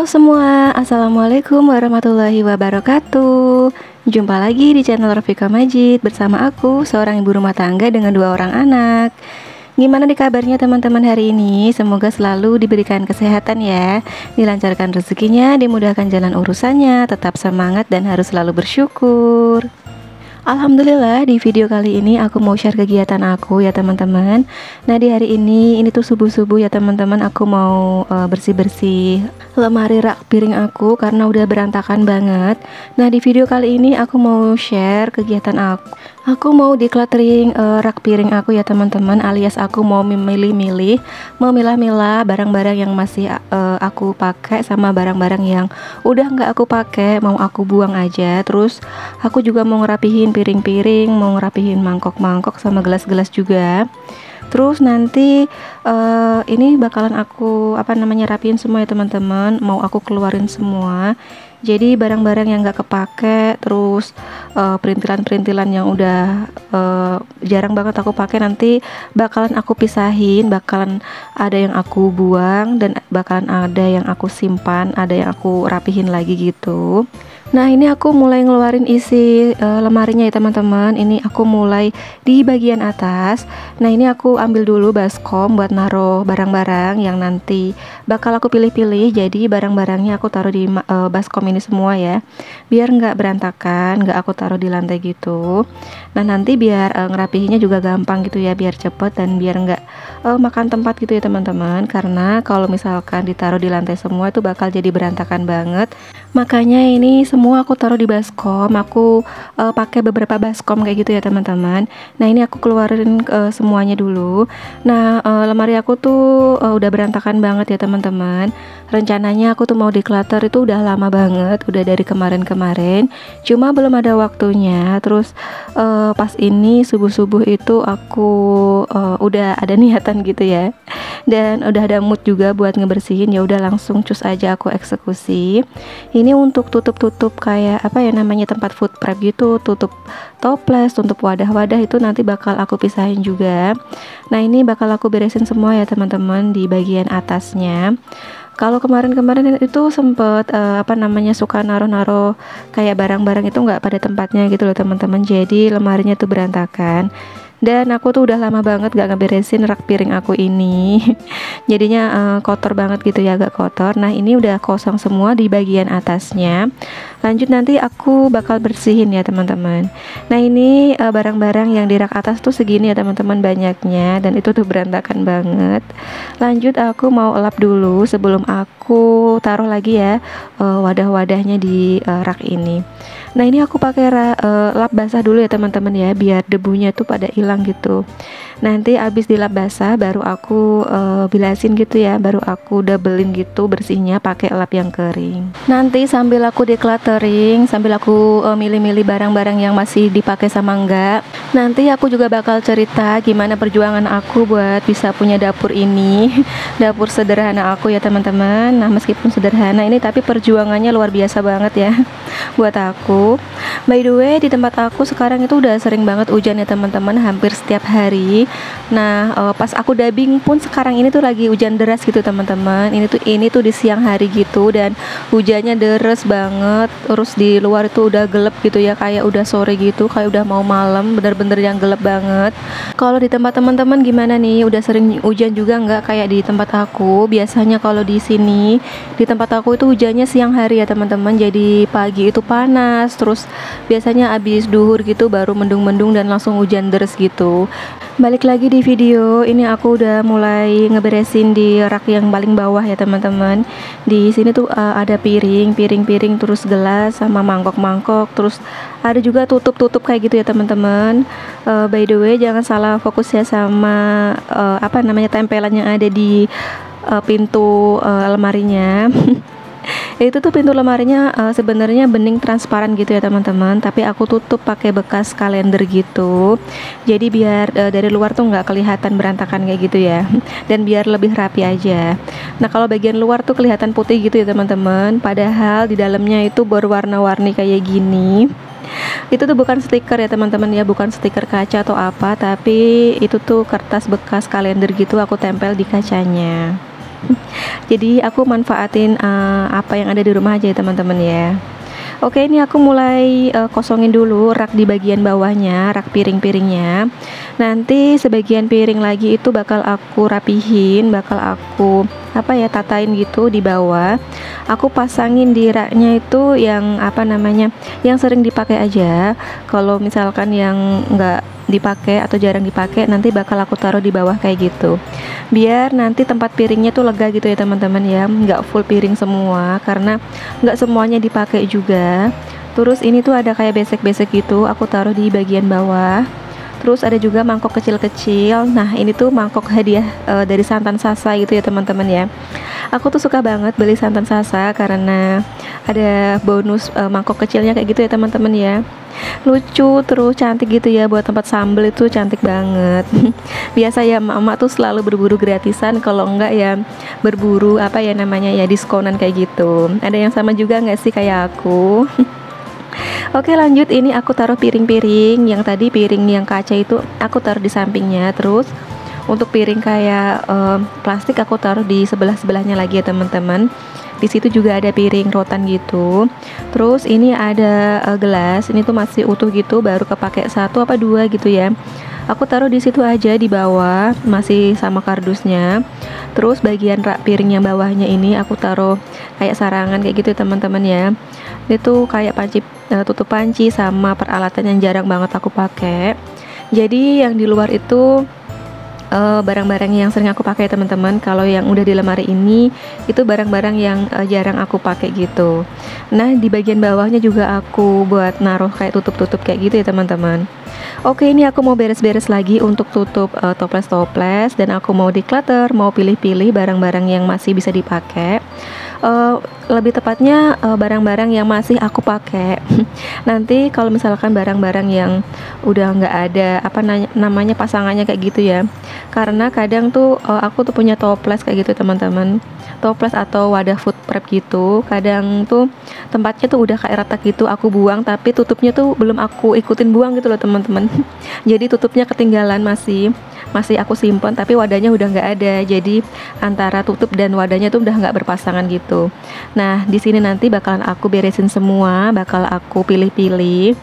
Halo semua, Assalamualaikum warahmatullahi wabarakatuh. Jumpa lagi di channel Rafika Majid bersama aku, seorang ibu rumah tangga dengan 2 orang anak. Gimana di kabarnya teman-teman hari ini? Semoga selalu diberikan kesehatan ya, dilancarkan rezekinya, dimudahkan jalan urusannya, tetap semangat dan harus selalu bersyukur. Alhamdulillah, di video kali ini aku mau share kegiatan aku ya teman-teman. Nah, di hari ini tuh subuh-subuh ya teman-teman, aku mau bersih-bersih lemari rak piring aku karena udah berantakan banget. Nah, di video kali ini aku mau share kegiatan aku. Aku mau decluttering rak piring aku ya teman-teman, alias aku mau memilih-milih, memilah-milah barang-barang yang masih aku pakai sama barang-barang yang udah nggak aku pakai, mau aku buang aja. Terus aku juga mau ngerapihin piring-piring, mau ngerapihin mangkok-mangkok sama gelas-gelas juga. Terus nanti ini bakalan aku rapiin semua ya teman-teman, mau aku keluarin semua. Jadi barang-barang yang gak kepake, terus perintilan-perintilan yang udah jarang banget aku pakai, nanti bakalan aku pisahin, bakalan ada yang aku buang dan bakalan ada yang aku simpan, ada yang aku rapihin lagi gitu. Nah, ini aku mulai ngeluarin isi lemarinya ya teman-teman. Ini aku mulai di bagian atas. Nah, ini aku ambil dulu baskom buat naruh barang-barang yang nanti bakal aku pilih-pilih. Jadi barang-barangnya aku taruh di baskom ini semua ya, biar nggak berantakan, nggak aku taruh di lantai gitu. Nah, nanti biar ngerapihinnya juga gampang gitu ya, biar cepet dan biar nggak makan tempat gitu ya teman-teman. Karena kalau misalkan ditaruh di lantai semua itu bakal jadi berantakan banget. Makanya ini semua aku taruh di baskom. Aku pakai beberapa baskom kayak gitu ya teman-teman. Nah, ini aku keluarin semuanya dulu. Nah, lemari aku tuh udah berantakan banget ya teman-teman. Rencananya aku tuh mau declutter itu udah lama banget, udah dari kemarin-kemarin. Cuma belum ada waktunya. Terus pas ini subuh-subuh itu aku udah ada niatan gitu ya. Dan udah ada mood juga buat ngebersihin, ya udah langsung cus aja aku eksekusi. Ini untuk tutup-tutup kayak tempat food prep gitu, tutup toples, tutup wadah-wadah itu nanti bakal aku pisahin juga. Nah, ini bakal aku beresin semua ya teman-teman di bagian atasnya. Kalau kemarin-kemarin itu sempet suka naruh-naruh kayak barang-barang itu nggak pada tempatnya gitu loh teman-teman. Jadi lemarinya tuh berantakan. Dan aku tuh udah lama banget gak ngeberesin rak piring aku ini. Jadinya kotor banget gitu ya, agak kotor. Nah, ini udah kosong semua di bagian atasnya. Lanjut nanti aku bakal bersihin ya teman-teman. Nah, ini barang-barang yang di rak atas tuh segini ya teman-teman banyaknya, dan itu tuh berantakan banget. Lanjut aku mau lap dulu sebelum aku taruh lagi ya wadah-wadahnya di rak ini. Nah, ini aku pakai lap basah dulu ya teman-teman ya, biar debunya tuh pada hilang gitu. Nanti abis dilap basah baru aku bilasin gitu ya, baru aku doublein gitu bersihnya pakai lap yang kering. Nanti sambil aku decluttering, sambil aku milih-milih barang-barang yang masih dipakai sama enggak, nanti aku juga bakal cerita gimana perjuangan aku buat bisa punya dapur ini. Dapur sederhana aku ya teman-teman. Nah, meskipun sederhana ini tapi perjuangannya luar biasa banget ya buat aku. By the way, di tempat aku sekarang itu udah sering banget hujan ya teman-teman, hampir setiap hari. Nah, pas aku dubbing pun sekarang ini tuh lagi hujan deras gitu teman-teman. Ini tuh di siang hari gitu, dan hujannya deras banget. Terus di luar itu udah gelap gitu ya, kayak udah sore gitu, kayak udah mau malam, bener-bener yang gelap banget. Kalau di tempat teman-teman gimana nih? Udah sering hujan juga nggak kayak di tempat aku? Biasanya kalau di sini, di tempat aku itu hujannya siang hari ya teman-teman. Jadi pagi itu panas, terus biasanya abis duhur gitu baru mendung-mendung dan langsung hujan deras gitu. Balik lagi di video ini, aku udah mulai ngeberesin di rak yang paling bawah ya teman-teman. Di sini tuh ada piring, terus gelas sama mangkok-mangkok, terus ada juga tutup-tutup kayak gitu ya teman-teman. By the way, jangan salah fokus ya sama tempelan yang ada di pintu lemarinya. Itu tuh pintu lemarinya sebenarnya bening transparan gitu ya teman-teman, tapi aku tutup pakai bekas kalender gitu. Jadi biar dari luar tuh nggak kelihatan berantakan kayak gitu ya, dan biar lebih rapi aja. Nah, kalau bagian luar tuh kelihatan putih gitu ya teman-teman, padahal di dalamnya itu berwarna-warni kayak gini. Itu tuh bukan stiker ya teman-teman ya, bukan stiker kaca atau apa, tapi itu tuh kertas bekas kalender gitu aku tempel di kacanya. Jadi aku manfaatin apa yang ada di rumah aja ya teman-teman ya. Oke, ini aku mulai kosongin dulu rak di bagian bawahnya, rak piring-piringnya. Nanti sebagian piring lagi itu bakal aku rapihin, bakal aku tatain gitu di bawah. Aku pasangin di raknya itu yang yang sering dipakai aja. Kalau misalkan yang nggak dipakai atau jarang dipakai, nanti bakal aku taruh di bawah kayak gitu, biar nanti tempat piringnya tuh lega gitu ya teman-teman ya, nggak full piring semua karena nggak semuanya dipakai juga. Terus ini tuh ada kayak besek-besek gitu, aku taruh di bagian bawah. Terus ada juga mangkok kecil-kecil. Nah ini tuh mangkok hadiah dari Santan Sasa gitu ya teman-teman ya. Aku tuh suka banget beli Santan Sasa karena ada bonus mangkok kecilnya kayak gitu ya teman-teman ya. Lucu terus cantik gitu ya, buat tempat sambel itu cantik banget. Biasa ya emak-emak tuh selalu berburu gratisan, kalau enggak ya berburu diskonan kayak gitu. Ada yang sama juga nggak sih kayak aku? Oke lanjut, ini aku taruh piring-piring yang tadi, piring yang kaca itu aku taruh di sampingnya. Terus untuk piring kayak plastik aku taruh di sebelah-sebelahnya lagi ya teman-teman. Di situ juga ada piring rotan gitu. Terus ini ada gelas, ini tuh masih utuh gitu, baru kepake 1 apa 2 gitu ya. Aku taruh di situ aja di bawah, masih sama kardusnya. Terus bagian rak piring yang bawahnya ini aku taruh kayak sarangan kayak gitu ya teman-teman ya. Itu kayak panci, tutup panci sama peralatan yang jarang banget aku pakai. Jadi yang di luar itu barang-barang yang sering aku pakai teman-teman. Kalau yang udah di lemari ini itu barang-barang yang jarang aku pakai gitu. Nah di bagian bawahnya juga aku buat naruh kayak tutup-tutup kayak gitu ya teman-teman. Oke, ini aku mau beres-beres lagi untuk tutup toples-toples, dan aku mau declutter, mau pilih-pilih barang-barang yang masih bisa dipakai. Lebih tepatnya barang-barang yang masih aku pakai. Nanti kalau misalkan barang-barang yang udah nggak ada namanya pasangannya kayak gitu ya, karena kadang tuh aku tuh punya toples kayak gitu teman-teman, toples atau wadah food prep gitu. Kadang tuh tempatnya tuh udah kayak retak gitu, aku buang tapi tutupnya tuh belum aku ikutin buang gitu loh teman-teman. Jadi tutupnya ketinggalan, masih aku simpan tapi wadahnya udah nggak ada. Jadi antara tutup dan wadahnya tuh udah nggak berpasangan gitu. Nah di sini nanti bakalan aku beresin semua, bakal aku pilih-pilih.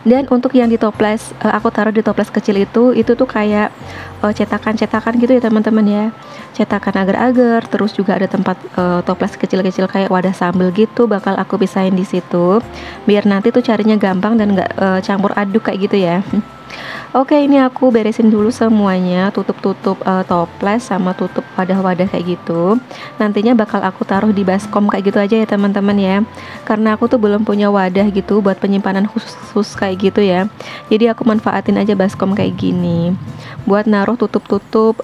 Dan untuk yang di toples, aku taruh di toples kecil itu tuh kayak cetakan-cetakan gitu ya teman-teman ya, cetakan agar-agar. Terus juga ada tempat toples kecil-kecil kayak wadah sambal gitu, bakal aku pisahin di situ biar nanti tuh carinya gampang dan nggak campur aduk kayak gitu ya. Oke, ini aku beresin dulu semuanya, tutup-tutup toples sama tutup wadah-wadah kayak gitu. Nantinya bakal aku taruh di baskom kayak gitu aja ya teman-teman ya. Karena aku tuh belum punya wadah gitu buat penyimpanan khusus kayak gitu ya. Jadi aku manfaatin aja baskom kayak gini buat naruh tutup-tutup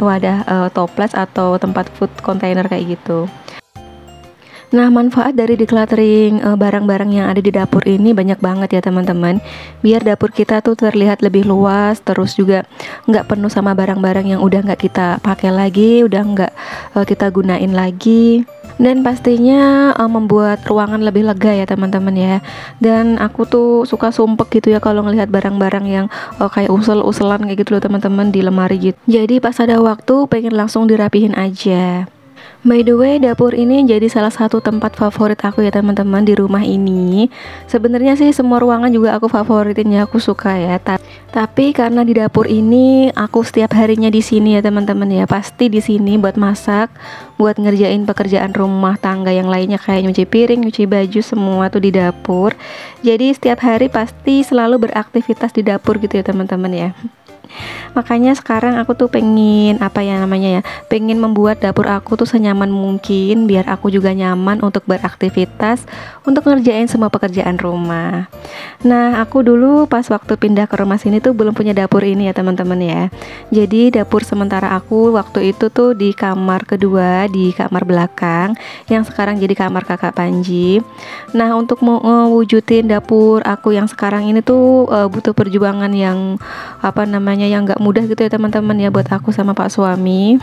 wadah toples atau tempat food container kayak gitu. Nah, manfaat dari decluttering barang-barang yang ada di dapur ini banyak banget ya teman-teman. Biar dapur kita tuh terlihat lebih luas, terus juga nggak penuh sama barang-barang yang udah nggak kita pakai lagi, udah nggak kita gunain lagi. Dan pastinya membuat ruangan lebih lega ya teman-teman ya. Dan aku tuh suka sumpek gitu ya kalau ngelihat barang-barang yang kayak usel-uselan kayak gitu loh teman-teman di lemari gitu. Jadi pas ada waktu pengen langsung dirapihin aja. By the way, dapur ini jadi salah satu tempat favorit aku ya teman-teman di rumah ini. Sebenarnya sih semua ruangan juga aku favoritin ya, aku suka ya. Tapi karena di dapur ini aku setiap harinya di sini ya teman-teman ya, pasti di sini buat masak, buat ngerjain pekerjaan rumah tangga yang lainnya kayak nyuci piring, nyuci baju, semua tuh di dapur. Jadi setiap hari pasti selalu beraktivitas di dapur gitu ya teman-teman ya. Makanya sekarang aku tuh pengen pengen membuat dapur aku tuh senyaman mungkin biar aku juga nyaman untuk beraktivitas, untuk ngerjain semua pekerjaan rumah. Nah aku dulu pas waktu pindah ke rumah sini tuh belum punya dapur ini ya teman-teman ya. Jadi dapur sementara aku waktu itu tuh di kamar kedua, di kamar belakang yang sekarang jadi kamar kakak Panji. Nah untuk mewujudin dapur aku yang sekarang ini tuh butuh perjuangan yang yang nggak mudah gitu ya teman-teman ya buat aku sama Pak suami.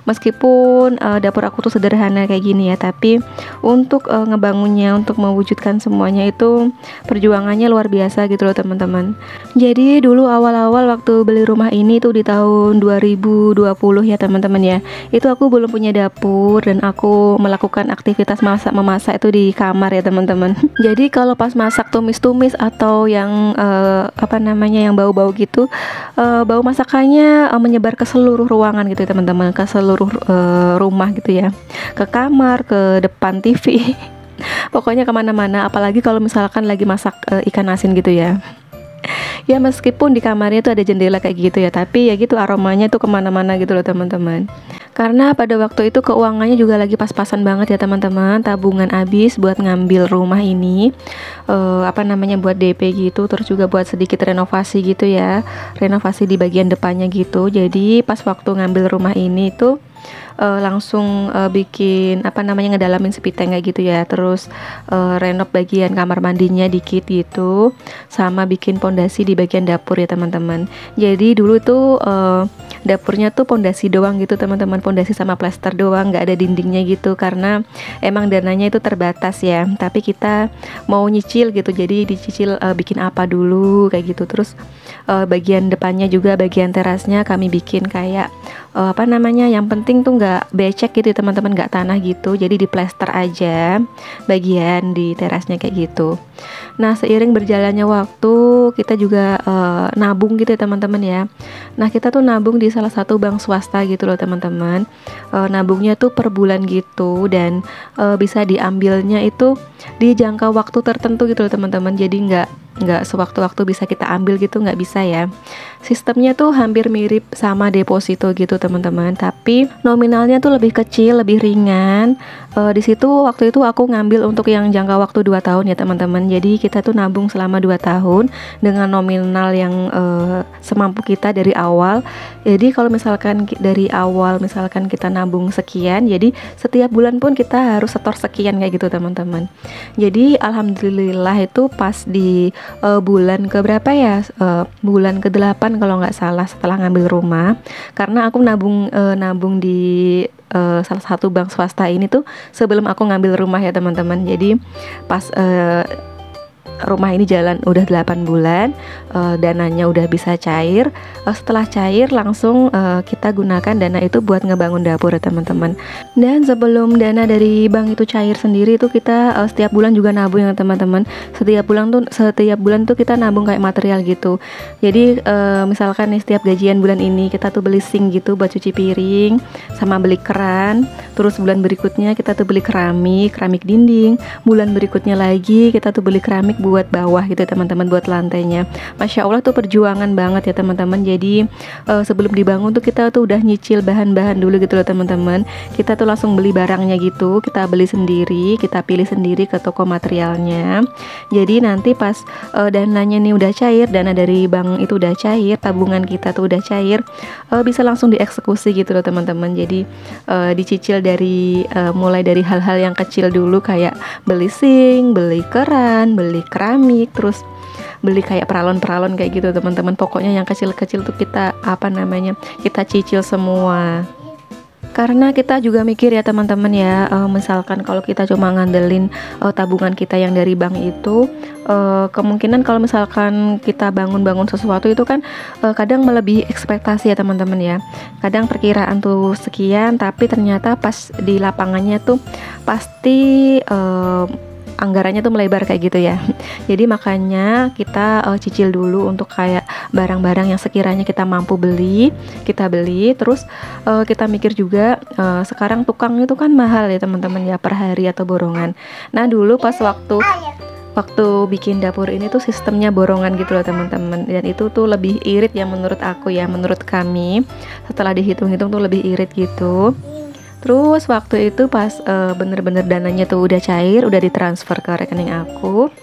Meskipun dapur aku tuh sederhana kayak gini ya, tapi untuk ngebangunnya, untuk mewujudkan semuanya itu perjuangannya luar biasa gitu loh teman-teman. Jadi dulu awal-awal waktu beli rumah ini tuh di tahun 2020 ya teman-teman ya, itu aku belum punya dapur dan aku melakukan aktivitas memasak itu di kamar ya teman-teman. Jadi kalau pas masak tumis-tumis atau yang yang bau-bau gitu, bau masakannya menyebar ke seluruh ruangan gitu ya teman-teman, ke seluruh rumah gitu ya, ke kamar, ke depan TV pokoknya kemana-mana, apalagi kalau misalkan lagi masak ikan asin gitu ya. Ya meskipun di kamarnya tuh ada jendela kayak gitu ya, tapi ya gitu aromanya tuh kemana-mana gitu loh teman-teman. Karena pada waktu itu keuangannya juga lagi pas-pasan banget ya teman-teman, tabungan habis buat ngambil rumah ini, buat DP gitu, terus juga buat sedikit renovasi gitu ya, renovasi di bagian depannya gitu. Jadi pas waktu ngambil rumah ini tuh langsung bikin ngedalamin sepiteng kayak gitu ya, terus renov bagian kamar mandinya dikit gitu, sama bikin pondasi di bagian dapur ya teman-teman. Jadi dulu tuh dapurnya tuh pondasi doang gitu teman-teman, pondasi sama plester doang, nggak ada dindingnya gitu, karena emang dananya itu terbatas ya, tapi kita mau nyicil gitu, jadi dicicil bikin apa dulu kayak gitu. Terus bagian depannya juga, bagian terasnya kami bikin kayak yang penting tuh nggak becek gitu ya teman-teman, nggak tanah gitu, jadi di plester aja bagian di terasnya kayak gitu. Nah seiring berjalannya waktu kita juga nabung gitu ya teman-teman ya. Nah kita tuh nabung di salah satu bank swasta gitu loh teman-teman, nabungnya tuh per bulan gitu, dan bisa diambilnya itu di jangka waktu tertentu gitu loh teman-teman, jadi nggak sewaktu-waktu bisa kita ambil gitu, nggak bisa ya. Sistemnya tuh hampir mirip sama deposito gitu teman-teman, tapi nominalnya tuh lebih kecil, lebih ringan. Di situ waktu itu aku ngambil untuk yang jangka waktu 2 tahun ya teman-teman. Jadi kita tuh nabung selama 2 tahun dengan nominal yang semampu kita dari awal. Jadi kalau misalkan dari awal misalkan kita nabung sekian, jadi setiap bulan pun kita harus setor sekian kayak gitu teman-teman. Jadi alhamdulillah itu pas di bulan ke berapa ya, bulan ke-8 kalau nggak salah setelah ngambil rumah, karena aku nabung di salah satu bank swasta ini tuh sebelum aku ngambil rumah ya teman-teman. Jadi pas rumah ini jalan udah 8 bulan, dananya udah bisa cair. Setelah cair langsung kita gunakan dana itu buat ngebangun dapur ya teman-teman. Dan sebelum dana dari bank itu cair sendiri itu kita setiap bulan juga nabung ya teman-teman. Setiap bulan tuh kita nabung kayak material gitu. Jadi misalkan nih setiap gajian bulan ini kita tuh beli sink gitu buat cuci piring, sama beli keran. Terus bulan berikutnya kita tuh beli keramik dinding. Bulan berikutnya lagi kita tuh beli keramik buat bawah gitu teman-teman, buat lantainya. Masya Allah tuh perjuangan banget ya teman-teman. Jadi sebelum dibangun tuh kita tuh udah nyicil bahan-bahan dulu gitu loh teman-teman. Kita tuh langsung beli barangnya gitu, kita beli sendiri, kita pilih sendiri ke toko materialnya. Jadi nanti pas dananya nih udah cair, dana dari bank itu udah cair, tabungan kita tuh udah cair, bisa langsung dieksekusi gitu loh teman-teman. Jadi dicicil dari mulai dari hal-hal yang kecil dulu, kayak beli sink, beli keran, beli keramik, terus beli kayak peralon-peralon kayak gitu teman-teman. Pokoknya yang kecil-kecil tuh kita kita cicil semua. Karena kita juga mikir ya teman-teman ya, misalkan kalau kita cuma ngandelin tabungan kita yang dari bank itu, kemungkinan kalau misalkan kita bangun sesuatu itu kan kadang melebihi ekspektasi ya teman-teman ya. Kadang perkiraan tuh sekian, tapi ternyata pas di lapangannya tuh pasti anggarannya tuh melebar kayak gitu ya. Jadi makanya kita cicil dulu untuk kayak barang-barang yang sekiranya kita mampu beli, kita beli. Terus kita mikir juga sekarang tukang itu kan mahal ya teman-teman ya, per hari atau borongan. Nah dulu pas waktu bikin dapur ini tuh sistemnya borongan gitu loh teman-teman, dan itu tuh lebih irit ya menurut aku ya, menurut kami setelah dihitung-hitung tuh lebih irit gitu. Terus waktu itu pas bener-bener dananya tuh udah cair, udah ditransfer ke rekening aku,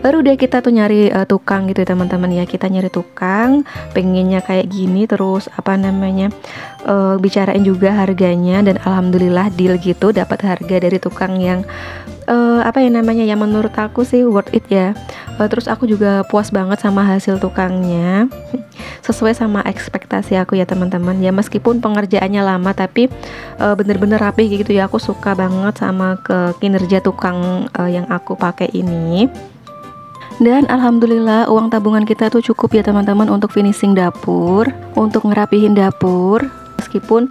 baru deh kita tuh nyari tukang gitu ya teman-teman ya. Kita nyari tukang, pengennya kayak gini, terus bicarain juga harganya, dan alhamdulillah deal gitu, dapat harga dari tukang yang yang menurut aku sih worth it ya. Terus aku juga puas banget sama hasil tukangnya. Sesuai sama ekspektasi aku ya teman-teman. Ya meskipun pengerjaannya lama tapi bener-bener rapih gitu ya. Aku suka banget sama kinerja tukang yang aku pakai ini. Dan alhamdulillah uang tabungan kita tuh cukup ya teman-teman untuk finishing dapur, untuk ngerapihin dapur. Meskipun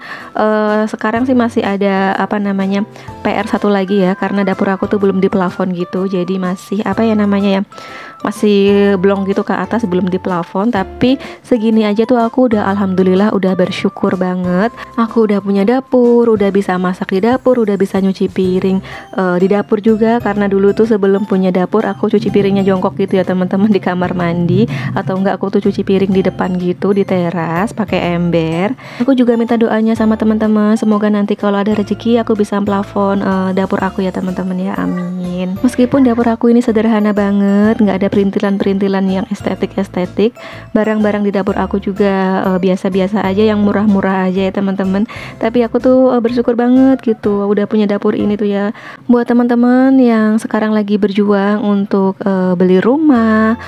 sekarang sih masih ada apa namanya PR satu lagi ya, karena dapur aku tuh belum di plafon gitu, jadi masih apa ya namanya ya, masih blong gitu ke atas, belum di plafon. Tapi segini aja tuh aku udah alhamdulillah udah bersyukur banget. Aku udah punya dapur, udah bisa masak di dapur, udah bisa nyuci piring di dapur juga, karena dulu tuh sebelum punya dapur aku cuci piringnya jongkok gitu ya teman-teman di kamar mandi, atau enggak aku tuh cuci piring di depan gitu di teras pakai ember. Aku juga minta doanya sama teman-teman, semoga nanti kalau ada rezeki aku bisa plafon dapur aku ya teman-teman ya, amin. Meskipun dapur aku ini sederhana banget, nggak ada perintilan-perintilan yang estetik-estetik, barang-barang di dapur aku juga biasa-biasa aja, yang murah-murah aja ya teman-teman. Tapi aku tuh bersyukur banget gitu udah punya dapur ini tuh ya. Buat teman-teman yang sekarang lagi berjuang untuk beli rumah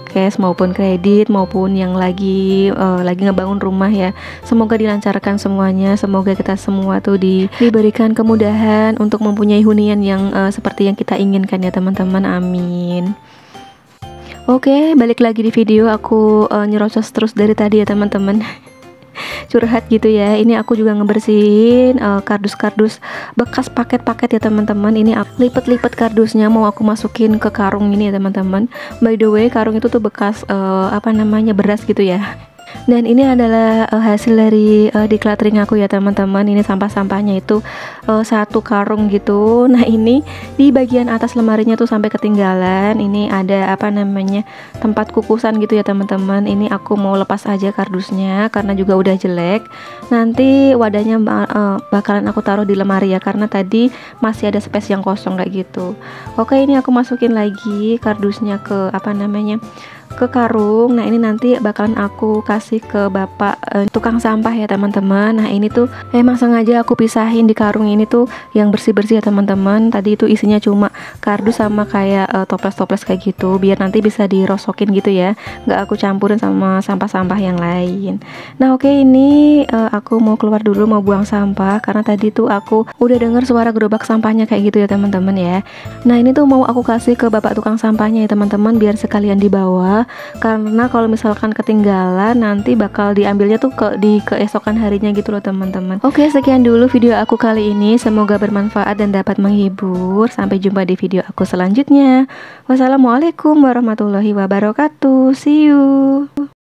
cash maupun kredit, maupun yang lagi ngebangun rumah ya, semoga dilancarkan semuanya. Semoga kita semua tuh diberikan kemudahan untuk mempunyai hunian yang seperti yang kita inginkan ya teman-teman, amin. Oke, balik lagi di video. Aku nyerocos terus dari tadi ya teman-teman. Curhat gitu ya. Ini aku juga ngebersihin kardus-kardus bekas paket-paket ya teman-teman. Ini aku lipet-lipet kardusnya, mau aku masukin ke karung ini ya teman-teman. By the way, karung itu tuh bekas apa namanya, beras gitu ya. Dan ini adalah hasil dari decluttering aku ya teman-teman. Ini sampah-sampahnya itu satu karung gitu. Nah ini di bagian atas lemarinya tuh sampai ketinggalan. Ini ada apa namanya, tempat kukusan gitu ya teman-teman. Ini aku mau lepas aja kardusnya karena juga udah jelek. Nanti wadahnya bakalan aku taruh di lemari ya, karena tadi masih ada space yang kosong kayak gitu. Oke, ini aku masukin lagi kardusnya ke apa namanya, ke karung. Nah ini nanti bakalan aku kasih ke bapak tukang sampah ya teman-teman. Nah ini tuh emang sengaja aku pisahin di karung ini tuh yang bersih-bersih ya teman-teman. Tadi itu isinya cuma kardus sama kayak toples-toples kayak gitu, biar nanti bisa dirosokin gitu ya, nggak aku campurin sama sampah-sampah yang lain. Nah oke, ini aku mau keluar dulu, mau buang sampah, karena tadi tuh aku udah denger suara gerobak sampahnya kayak gitu ya teman-teman ya. Nah ini tuh mau aku kasih ke bapak tukang sampahnya ya teman-teman, biar sekalian dibawa. Karena kalau misalkan ketinggalan nanti bakal diambilnya tuh di keesokan harinya gitu loh teman-teman. Oke, sekian dulu video aku kali ini, semoga bermanfaat dan dapat menghibur. Sampai jumpa di video aku selanjutnya. Wassalamualaikum warahmatullahi wabarakatuh. See you.